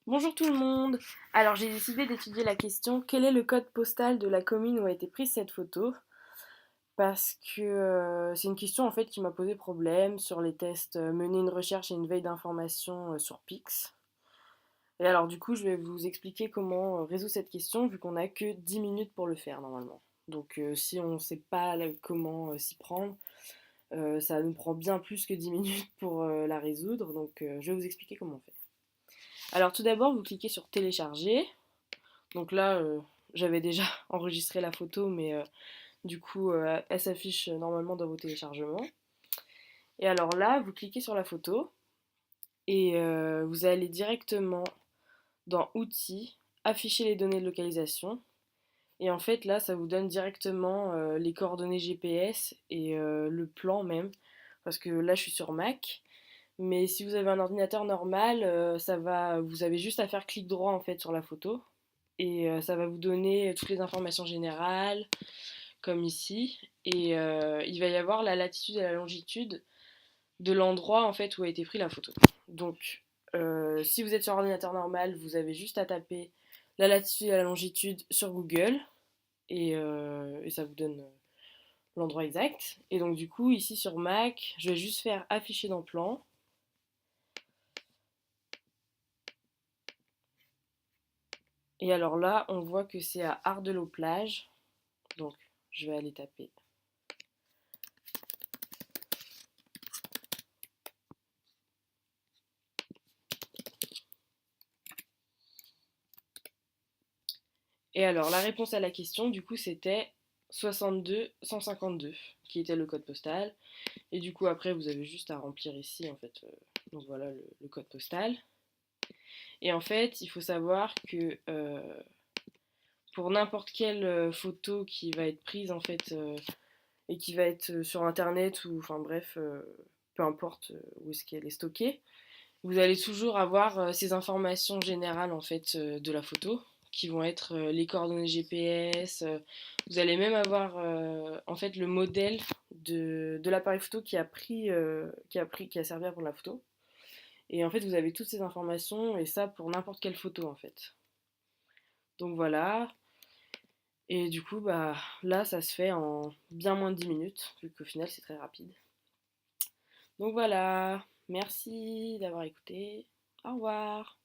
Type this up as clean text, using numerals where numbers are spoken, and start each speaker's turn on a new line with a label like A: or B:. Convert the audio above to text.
A: Bonjour tout le monde. Alors j'ai décidé d'étudier la question quel est le code postal de la commune où a été prise cette photo parce que c'est une question en fait qui m'a posé problème sur les tests mener une recherche et une veille d'information sur Pix. Et alors du coup je vais vous expliquer comment résoudre cette question vu qu'on n'a que 10 minutes pour le faire normalement. Donc si on ne sait pas comment s'y prendre, ça nous prend bien plus que 10 minutes pour la résoudre. Donc je vais vous expliquer comment on fait. Alors tout d'abord vous cliquez sur télécharger. Donc là, j'avais déjà enregistré la photo, mais du coup, elle s'affiche normalement dans vos téléchargements. Et alors là, vous cliquez sur la photo et vous allez directement dans Outils, afficher les données de localisation. Et en fait, là, ça vous donne directement les coordonnées GPS et le plan même. Parce que là, je suis sur Mac. Mais si vous avez un ordinateur normal, vous avez juste à faire clic droit en fait sur la photo et ça va vous donner toutes les informations générales, comme ici. Et il va y avoir la latitude et la longitude de l'endroit en fait où a été prise la photo. Donc, si vous êtes sur ordinateur normal, vous avez juste à taper la latitude et la longitude sur Google et ça vous donne l'endroit exact. Et donc du coup, ici sur Mac, je vais juste faire afficher dans plan. Et alors là, on voit que c'est à Ardelot-Plage. Donc, je vais aller taper. Et alors, la réponse à la question, du coup, c'était 62 152, qui était le code postal. Et du coup, après, vous avez juste à remplir ici, en fait. Donc voilà le code postal. Et en fait, il faut savoir que pour n'importe quelle photo qui va être prise, en fait, et qui va être sur Internet, ou enfin bref, peu importe où est-ce qu'elle est stockée, vous allez toujours avoir ces informations générales en fait de la photo qui vont être les coordonnées GPS. Vous allez même avoir en fait le modèle de l'appareil photo qui a servi à prendre la photo. Et en fait, vous avez toutes ces informations et ça pour n'importe quelle photo en fait. Donc voilà. Et du coup, bah là, ça se fait en bien moins de 10 minutes, vu qu'au final, c'est très rapide. Donc voilà. Merci d'avoir écouté. Au revoir.